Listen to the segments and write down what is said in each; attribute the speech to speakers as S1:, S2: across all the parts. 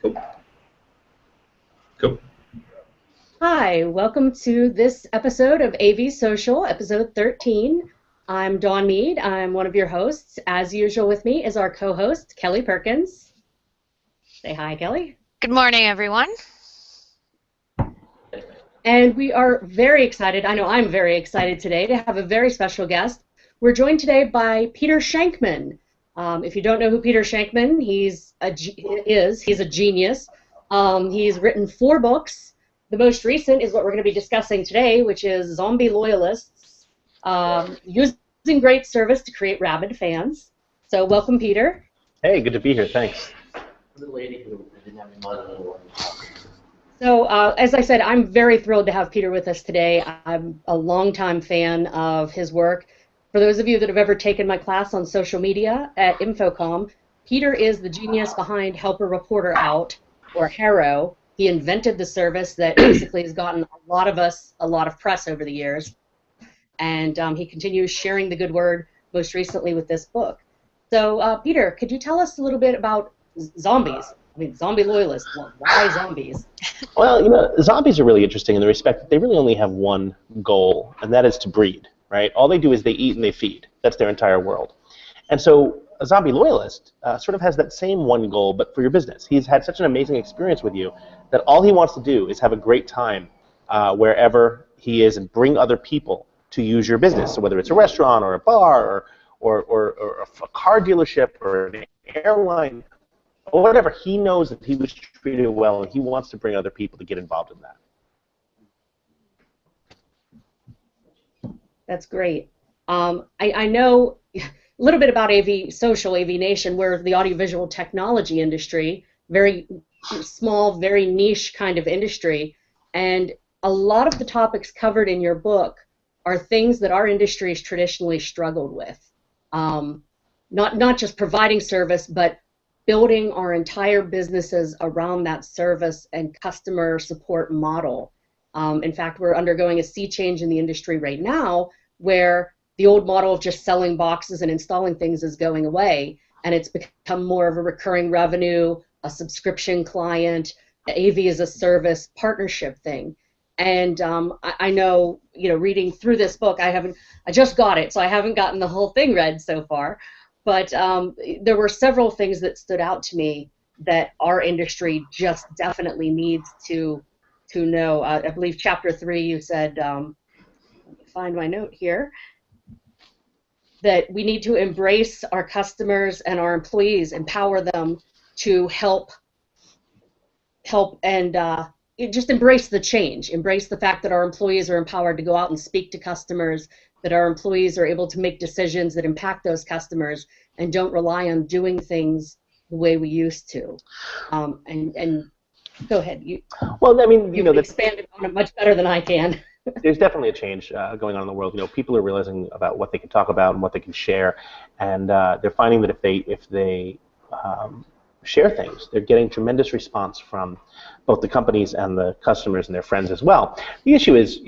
S1: Cool. Cool.
S2: Hi, welcome to this episode of AVSocial, episode 13. I'm Dawn Mead. I'm one of your hosts. As usual, with me is our co-host, Kelly Perkins. Say hi, Kelly.
S3: Good morning, everyone.
S2: And we are very excited. I know I'm very excited today to have a very special guest. We're joined today by Peter Shankman. If you don't know who Peter Shankman he's a genius. He's written 4 books. The most recent is what we're going to be discussing today, which is Zombie Loyalists, using great service to create rabid fans. So welcome, Peter.
S4: Hey, good to be here. Thanks.
S2: So, as I said, I'm very thrilled to have Peter with us today. I'm a longtime fan of his work. For those of you that have ever taken my class on social media at Infocom, Peter is the genius behind Help a Reporter Out, or HARO. He invented the service that basically has gotten a lot of us a lot of press over the years. And he continues sharing the good word, most recently with this book. So, Peter, could you tell us a little bit about zombies? I mean, zombie loyalists. Why zombies?
S4: Well, zombies are really interesting in the respect that they really only have one goal, and that is to breed, right? All they do is they eat and they feed. That's their entire world. And so a zombie loyalist sort of has that same one goal, but for your business. He's had such an amazing experience with you that all he wants to do is have a great time wherever he is and bring other people to use your business. So whether it's a restaurant or a bar or a car dealership or an airline, or whatever, he knows that he was treated well, and he wants to bring other people to get involved in that.
S2: That's great. I know a little bit about AVSocial, AV Nation. We're the audiovisual technology industry, very small, very niche kind of industry, and a lot of the topics covered in your book are things that our industry has traditionally struggled with. Not just providing service, but building our entire businesses around that service and customer support model. In fact, we're undergoing a sea change in the industry right now where the old model of just selling boxes and installing things is going away, and it's become more of a recurring revenue, a subscription client, AV as a service partnership thing. And I know, reading through this book, I just got it, so I haven't gotten the whole thing read so far. But there were several things that stood out to me that our industry just definitely needs to know. I believe chapter 3 you said, let me find my note here, that we need to embrace our customers and our employees, empower them to help and just embrace the change, embrace the fact that our employees are empowered to go out and speak to customers, that our employees are able to make decisions that impact those customers and don't rely on doing things the way we used to. And go ahead.
S4: Well, I mean,
S2: you can expand on it much better than I can.
S4: There's definitely a change going on in the world. People are realizing about what they can talk about and what they can share, and they're finding that if they share things, they're getting tremendous response from both the companies and the customers and their friends as well. The issue is,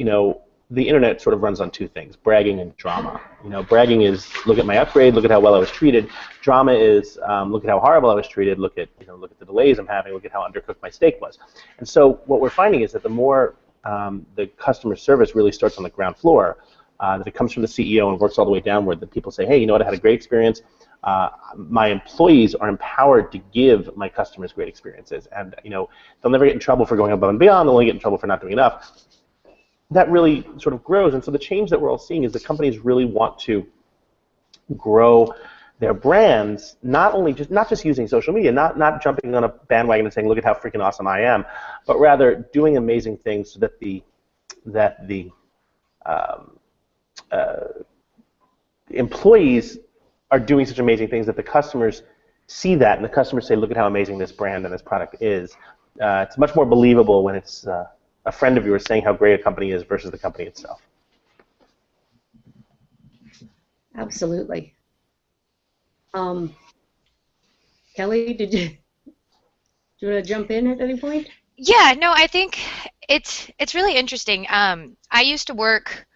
S4: the internet sort of runs on 2 things: bragging and drama. Bragging is, look at my upgrade, look at how well I was treated. Drama is, look at how horrible I was treated, look at the delays I'm having, look at how undercooked my steak was. And so what we're finding is that the more the customer service really starts on the ground floor, that it comes from the CEO and works all the way downward, that people say, hey, you know what, I had a great experience. My employees are empowered to give my customers great experiences, and they'll never get in trouble for going above and beyond. They'll only get in trouble for not doing enough. That really sort of grows, and so the change that we're all seeing is that companies really want to grow their brands, not just using social media, not jumping on a bandwagon and saying, look at how freaking awesome I am, but rather doing amazing things so that the employees are doing such amazing things that the customers see that, and the customers say, look at how amazing this brand and this product is. It's much more believable when it's a friend of yours saying how great a company is versus the company itself.
S2: Absolutely. Kelly, do you want to jump in at any point?
S3: Yeah, no, I think it's really interesting. I used to work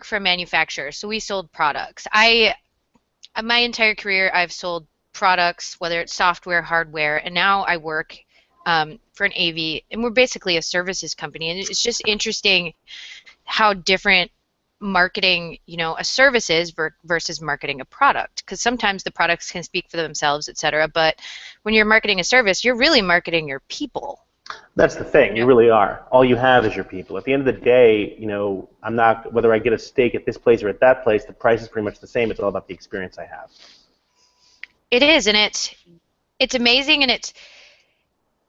S3: for a manufacturer, so we sold products. My entire career I've sold products, whether it's software, hardware, and now I work for an AV, and we're basically a services company, and it's just interesting how different marketing, a service is versus marketing a product, because sometimes the products can speak for themselves, et cetera, but when you're marketing a service, you're really marketing your people.
S4: That's the thing. You really are. All you have is your people. At the end of the day, I'm not, whether I get a steak at this place or at that place, the price is pretty much the same. It's all about the experience I have.
S3: It is, and it's amazing, and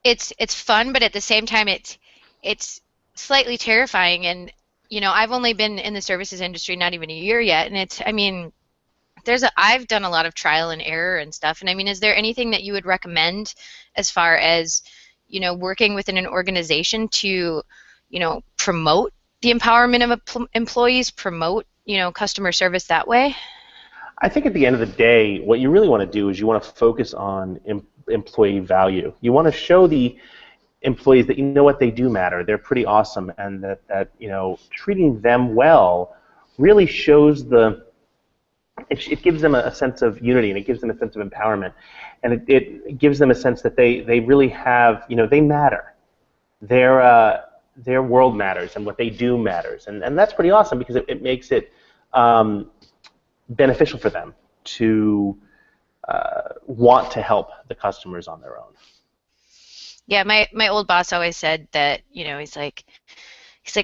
S3: it's fun, but at the same time it's slightly terrifying. And I've only been in the services industry not even a year yet, and I've done a lot of trial and error and stuff. And I mean, is there anything that you would recommend as far as working within an organization to promote the empowerment of employees, promote customer service that way?
S4: I think at the end of the day, what you really want to do is you want to focus on employee value. You want to show the employees that what they do matter. They're pretty awesome, and that treating them well really shows it gives them a sense of unity, and it gives them a sense of empowerment, and it gives them a sense that they really have, they matter. Their world matters, and what they do matters, and that's pretty awesome, because it makes it beneficial for them to want to help the customers on their own.
S3: Yeah, my old boss always said that, he's like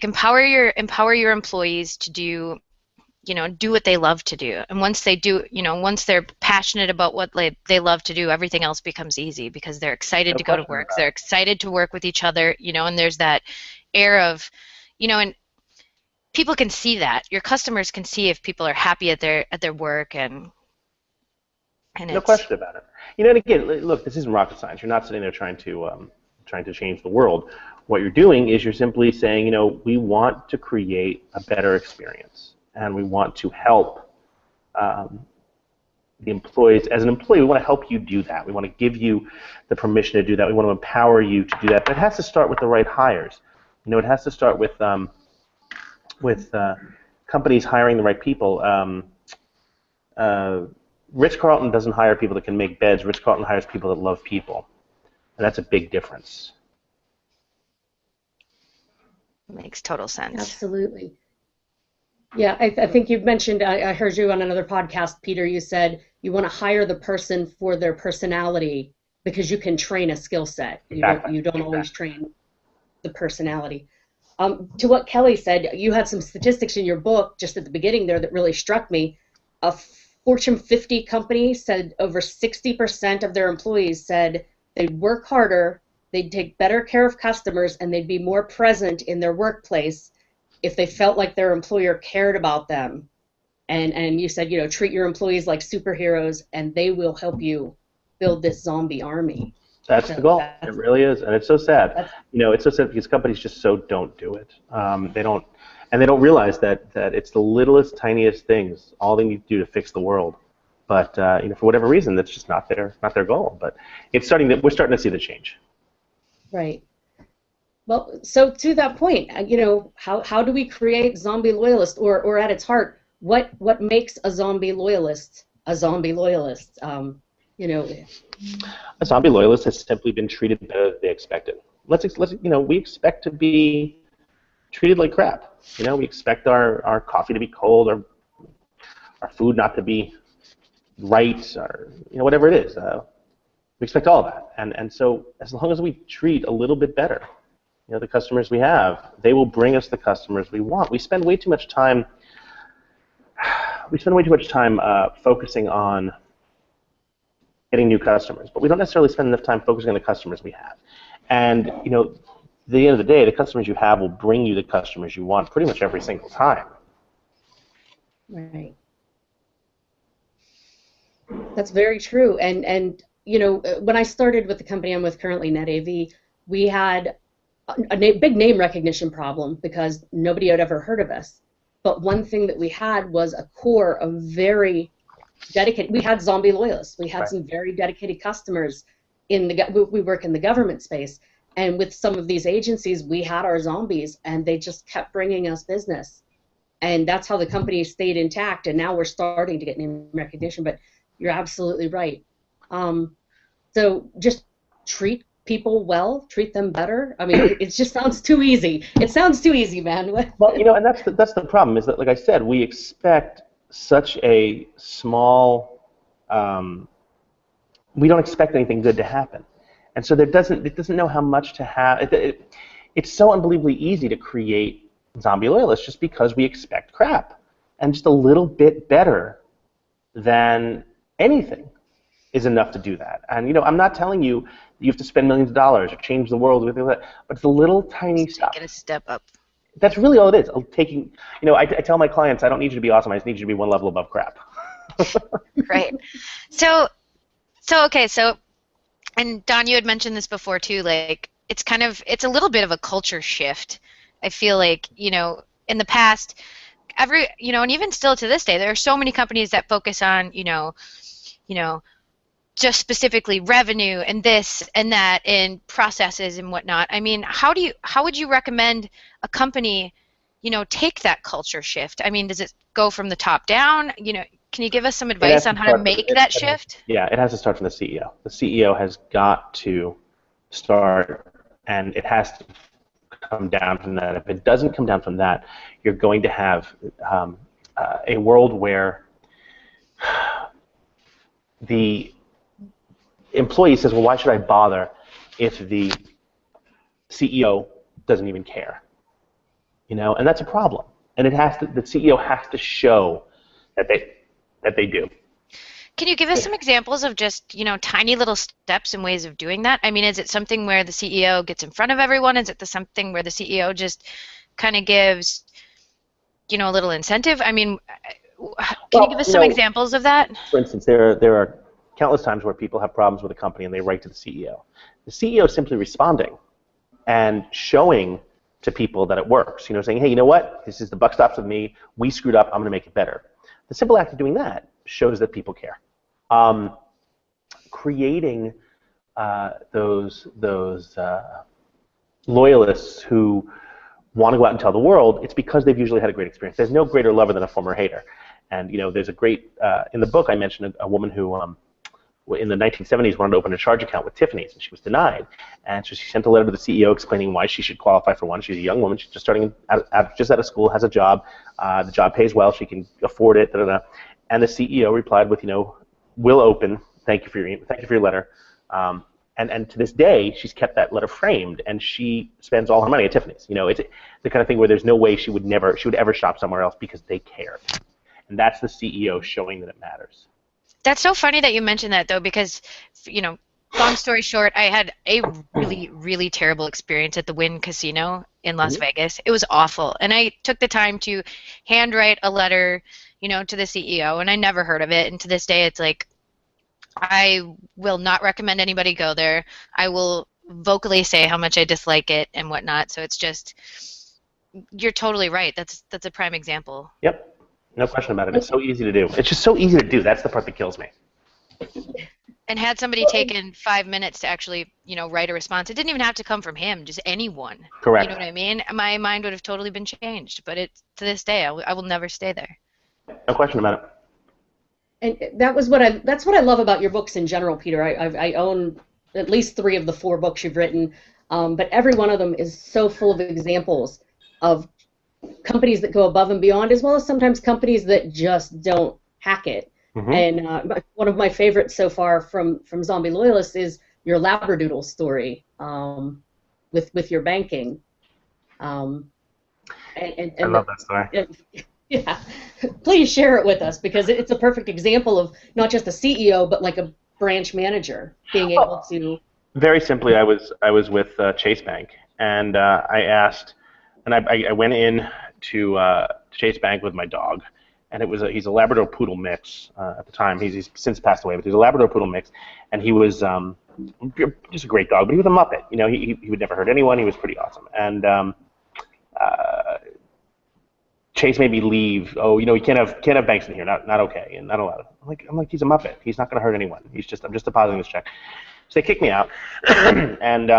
S3: empower your employees to do what they love to do. And once they do, once they're passionate about what they love to do, everything else becomes easy, because they're excited to go to work. They're excited to work with each other, and there's that air of, and people can see that. Your customers can see if people are happy at their work, and
S4: no question about it. And again, look, this isn't rocket science. You're not sitting there trying to change the world. What you're doing is you're simply saying, we want to create a better experience, and we want to help the employees. As an employee, we want to help you do that. We want to give you the permission to do that. We want to empower you to do that. But it has to start with the right hires. It has to start with companies hiring the right people. Ritz-Carlton doesn't hire people that can make beds. Ritz-Carlton hires people that love people, and that's a big difference.
S3: Makes total sense.
S2: Absolutely. Yeah, I think you've mentioned, I heard you on another podcast, Peter, you said you want to hire the person for their personality, because you can train a skill set. You don't always train the personality. To what Kelly said, you had some statistics in your book just at the beginning there that really struck me. A Fortune 50 company said over 60% of their employees said they'd work harder, they'd take better care of customers, and they'd be more present in their workplace if they felt like their employer cared about them. And you said, treat your employees like superheroes, and they will help you build this zombie army.
S4: That's the goal. It really is, and it's so sad. It's so sad because companies just so don't do it. They don't realize that it's the littlest, tiniest things. All they need to do to fix the world. But for whatever reason, that's just not their goal. But we're starting to see the change.
S2: Right. Well, so to that point, how do we create zombie loyalists, or at its heart, what makes a zombie loyalist a zombie loyalist? A
S4: zombie loyalist has simply been treated better than they expected. We expect to be treated like crap. We expect our coffee to be cold, or our food not to be right, or whatever it is. We expect all of that, and so as long as we treat a little bit better, the customers we have, they will bring us the customers we want. We spend way too much time. Focusing on getting new customers, but we don't necessarily spend enough time focusing on the customers we have. And at the end of the day, the customers you have will bring you the customers you want pretty much every single time.
S2: Right. That's very true. And when I started with the company I'm with currently, NetAV, we had a big name recognition problem because nobody had ever heard of us. But one thing that we had was a core of very dedicated. We had zombie loyalists. We had some very dedicated customers we work in the government space, and with some of these agencies, we had our zombies, and they just kept bringing us business, and that's how the company stayed intact. And now we're starting to get name recognition. But you're absolutely right. So just treat people well, treat them better. I mean, it just sounds too easy. It sounds too easy, man.
S4: Well, and that's the problem is that, like I said, we expect such a small. We don't expect anything good to happen, and so it doesn't know how much to have. It's so unbelievably easy to create zombie loyalists just because we expect crap, and just a little bit better than anything is enough to do that. And I'm not telling you have to spend millions of dollars or change the world or anything like that, but it's a little tiny stuff.
S3: Take it a step up.
S4: That's really all it is. Taking, I tell my clients, I don't need you to be awesome. I just need you to be one level above crap.
S3: Right. So, and Don, you had mentioned this before too. Like, it's a little bit of a culture shift. I feel like, in the past, and even still to this day, there are so many companies that focus on, just specifically revenue and this and that and processes and whatnot. I mean, how would you recommend a company, take that culture shift? I mean, does it go from the top down? Can you give us some advice on how to make that shift?
S4: Yeah, it has to start from the CEO. The CEO has got to start, and it has to come down from that. If it doesn't come down from that, you're going to have a world where the employee says, well, why should I bother if the CEO doesn't even care? And that's a problem. And the CEO has to show that they do.
S3: Can you give us some examples of just, tiny little steps and ways of doing that? I mean, is it something where the CEO gets in front of everyone? Is it something where the CEO just kind of gives, a little incentive? I mean, can you give us some examples of that?
S4: For instance, there are countless times where people have problems with a company and they write to the CEO. The CEO is simply responding and showing to people that it works, saying, hey, you know what? This is the buck stops with me. We screwed up. I'm going to make it better. The simple act of doing that shows that people care. Creating those loyalists who want to go out and tell the world, it's because they've usually had a great experience. There's no greater lover than a former hater. And there's a great in the book I mentioned a woman who in the 1970s wanted to open a charge account with Tiffany's, and she was denied. And so she sent a letter to the CEO explaining why she should qualify for one. She's a young woman. She's just starting just out of school, has a job. The job pays well. She can afford it. And the CEO replied with, will open. Thank you for your letter. And to this day, she's kept that letter framed, and she spends all her money at Tiffany's. It's the kind of thing where there's no way she would ever shop somewhere else because they cared. And that's the CEO showing that it matters.
S3: That's so funny that you mentioned that, though, because, long story short, I had a really, really terrible experience at the Wynn Casino in Las Vegas. It was awful. And I took the time to handwrite a letter, to the CEO, and I never heard of it. And to this day, it's like, I will not recommend anybody go there. I will vocally say how much I dislike it and whatnot. So it's just, you're totally right. That's a prime example.
S4: Yep. No question about it. It's so easy to do. It's just so easy to do. That's the part that kills me.
S3: And had somebody taken 5 minutes to actually, write a response, it didn't even have to come from him, just anyone.
S4: Correct.
S3: You know what I mean? My mind would have totally been changed. But to this day, I will never stay there.
S4: No question about
S2: And
S4: it.
S2: that's what I love about your books in general, Peter. I own at least 3 of the 4 books you've written, but every one of them is so full of examples of companies that go above and beyond, as well as sometimes companies that just don't hack it. Mm-hmm. And one of my favorites so far from Zombie Loyalists is your Labradoodle story with your banking. And
S4: I love that story.
S2: Yeah, please share it with us, because it's a perfect example of not just a CEO but like a branch manager being able to.
S4: Very simply, I was with Chase Bank, and I asked. And I went in to Chase Bank with my dog, and he's a Labrador Poodle mix at the time. He's since passed away, but he's a Labrador Poodle mix, and he was just a great dog. But he was a Muppet. He would never hurt anyone. He was pretty awesome. And Chase made me leave. Oh, you can't have banks in here. Not okay, and not allowed. I'm like he's a Muppet. He's not going to hurt anyone. I'm just depositing this check. So they kicked me out, and.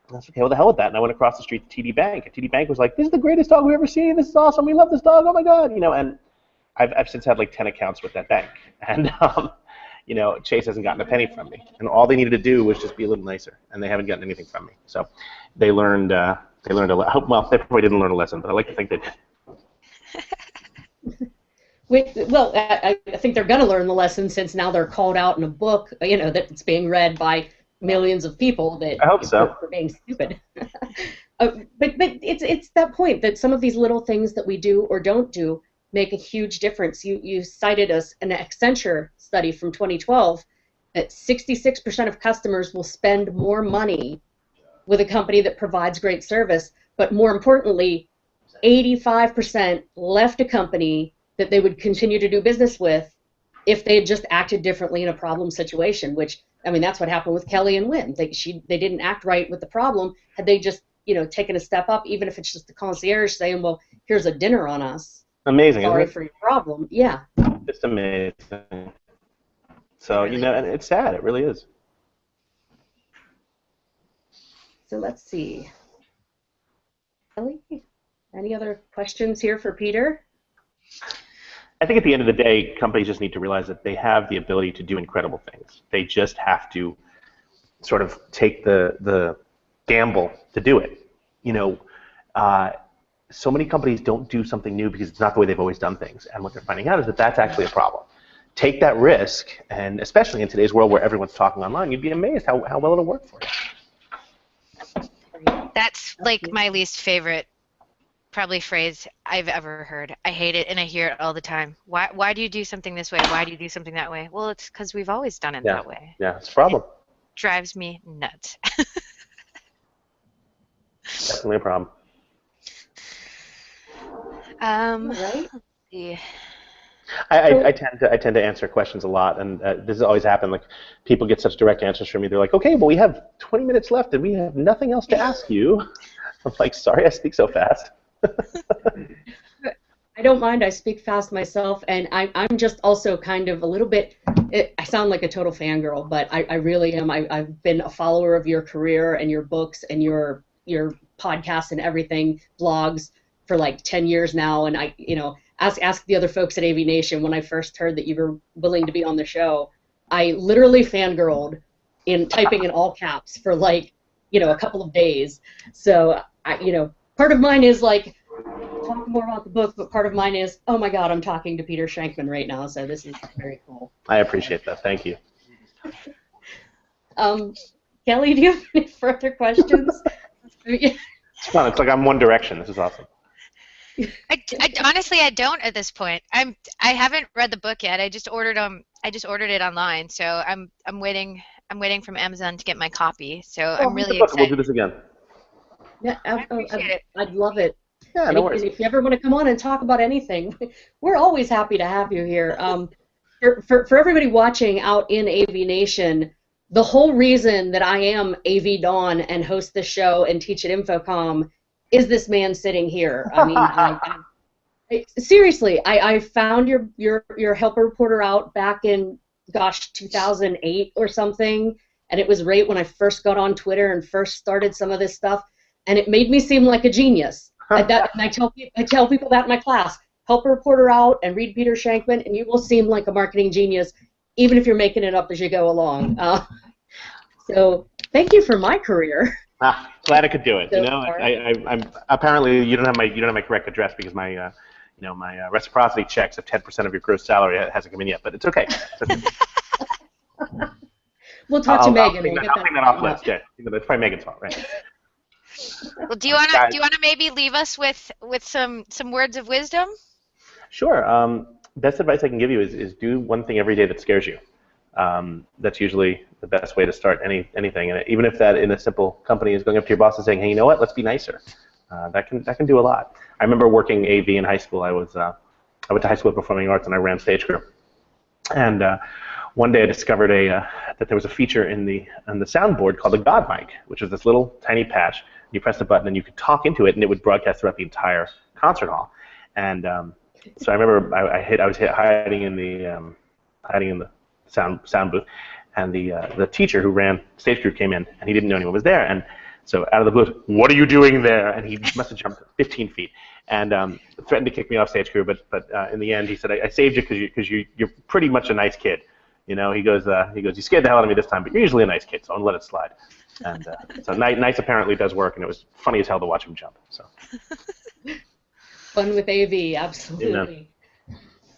S4: I was okay, well, the hell with that. And I went across the street to TD Bank. And TD Bank was like, this is the greatest dog we've ever seen. This is awesome. We love this dog. Oh, my God. And I've since had like 10 accounts with that bank. And, Chase hasn't gotten a penny from me, and all they needed to do was just be a little nicer, and they haven't gotten anything from me. So they learned a lot. Well, they probably didn't learn a lesson, but I like to think they did.
S2: Well, I think they're going to learn the lesson since now they're called out in a book, that it's being read by millions of people that
S4: I hope so.
S2: for being stupid. But it's that point that some of these little things that we do or don't do make a huge difference. You cited an Accenture study from 2012 that 66% of customers will spend more money with a company that provides great service, but more importantly, 85% left a company that they would continue to do business with if they had just acted differently in a problem situation, which, that's what happened with Kelly and Wynn. They didn't act right with the problem. Had they just, taken a step up, even if it's just the concierge saying, well, here's a dinner on us.
S4: Amazing,
S2: Sorry
S4: isn't it?
S2: for your problem. Yeah.
S4: It's amazing. So, and it's sad. It really is.
S2: So let's see. Kelly, any other questions here for Peter?
S4: I think at the end of the day, companies just need to realize that they have the ability to do incredible things. They just have to sort of take the gamble to do it. So many companies don't do something new because it's not the way they've always done things. And what they're finding out is that that's actually a problem. Take that risk, and especially in today's world where everyone's talking online, you'd be amazed how well it'll work for you.
S3: That's like my least favorite probably phrase I've ever heard. I hate it, and I hear it all the time. Why do you do something this way? Why do you do something that way? Well, it's because we've always done it that way.
S4: Yeah, it's a problem.
S3: It drives me nuts.
S4: Definitely a problem.
S2: Right?
S3: Let's see.
S4: I tend to answer questions a lot, and this has always happened. Like, people get such direct answers from me. They're like, "Okay, well, we have 20 minutes left, and we have nothing else to ask you." I'm like, "Sorry, I speak so fast."
S2: I don't mind. I speak fast myself, and I'm just also kind of a little bit. I sound like a total fangirl, but I really am. I've been a follower of your career and your books and your podcasts and everything, blogs for like 10 years now, and ask the other folks at AV Nation. When I first heard that you were willing to be on the show, I literally fangirled in typing in all caps for like a couple of days. So part of mine is like talk more about the book, but part of mine is, oh my God, I'm talking to Peter Shankman right now, so this is very cool.
S4: I appreciate that. Thank you.
S2: Kelly, do you have any further questions?
S4: It's fun. It's like I'm One Direction. This is awesome.
S3: I honestly, I don't at this point. I haven't read the book yet. I just ordered it online, so I'm waiting. I'm waiting from Amazon to get my copy. So I'm really excited.
S4: We'll do this again.
S2: Yeah,
S3: I appreciate it.
S2: I'd love it.
S4: Yeah, no worries.
S2: And if you ever want to come on and talk about anything, we're always happy to have you here. For everybody watching out in AV Nation, the whole reason that I am AV Dawn and host the show and teach at Infocom is this man sitting here. I mean, seriously, I found your helper reporter out back in 2008 or something, and it was right when I first got on Twitter and first started some of this stuff, and it made me seem like a genius. And I tell people that in my class. Help a reporter out and read Peter Shankman, and you will seem like a marketing genius, even if you're making it up as you go along. So thank you for my career.
S4: Glad I could do it.
S2: So
S4: I'm apparently you don't have my correct address because my my reciprocity checks of 10% of your gross salary hasn't come in yet, but it's okay.
S2: We'll talk to Megan.
S4: I'll take that off list. Yeah, it's probably Megan's fault, right?
S3: Well, do you wanna maybe leave us with some words of wisdom?
S4: Sure. Best advice I can give you is do one thing every day that scares you. That's usually the best way to start anything, and even if that in a simple company is going up to your boss and saying, "Hey, you know what? Let's be nicer." That can do a lot. I remember working AV in high school. I went to high school of performing arts, and I ran stage crew. And one day I discovered that there was a feature in the soundboard called the God mic, which was this little tiny patch. You press the button and you could talk into it, and it would broadcast throughout the entire concert hall. And so I remember I was hiding in the sound booth, and the teacher who ran stage crew came in, and he didn't know anyone was there. And so out of the blue, "What are you doing there?" And he must have jumped 15 feet and threatened to kick me off stage crew. But in the end, he said, "I saved you because you're pretty much a nice kid. He goes, you scared the hell out of me this time, but you're usually a nice kid, so I'll let it slide. And so nice apparently does work, and it was funny as hell to watch him jump. So
S2: Fun with AV, absolutely.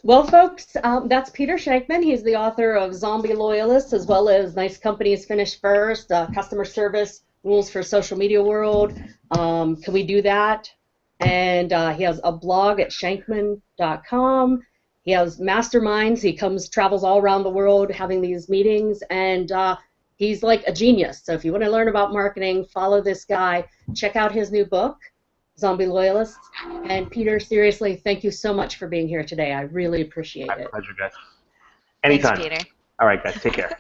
S2: Well, folks, that's Peter Shankman. He's the author of Zombie Loyalists, as well as Nice Companies Finish First, Customer Service Rules for Social Media World. Can we do that? And he has a blog at shankman.com. He has masterminds. He travels all around the world having these meetings, and he's like a genius. So if you want to learn about marketing, follow this guy. Check out his new book, Zombie Loyalists. And Peter, seriously, thank you so much for being here today. I really appreciate
S4: my
S2: it.
S4: pleasure, guys. Anytime.
S3: Thanks, Peter.
S4: All right, guys, take care.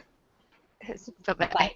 S3: Bye-bye.
S2: Bye.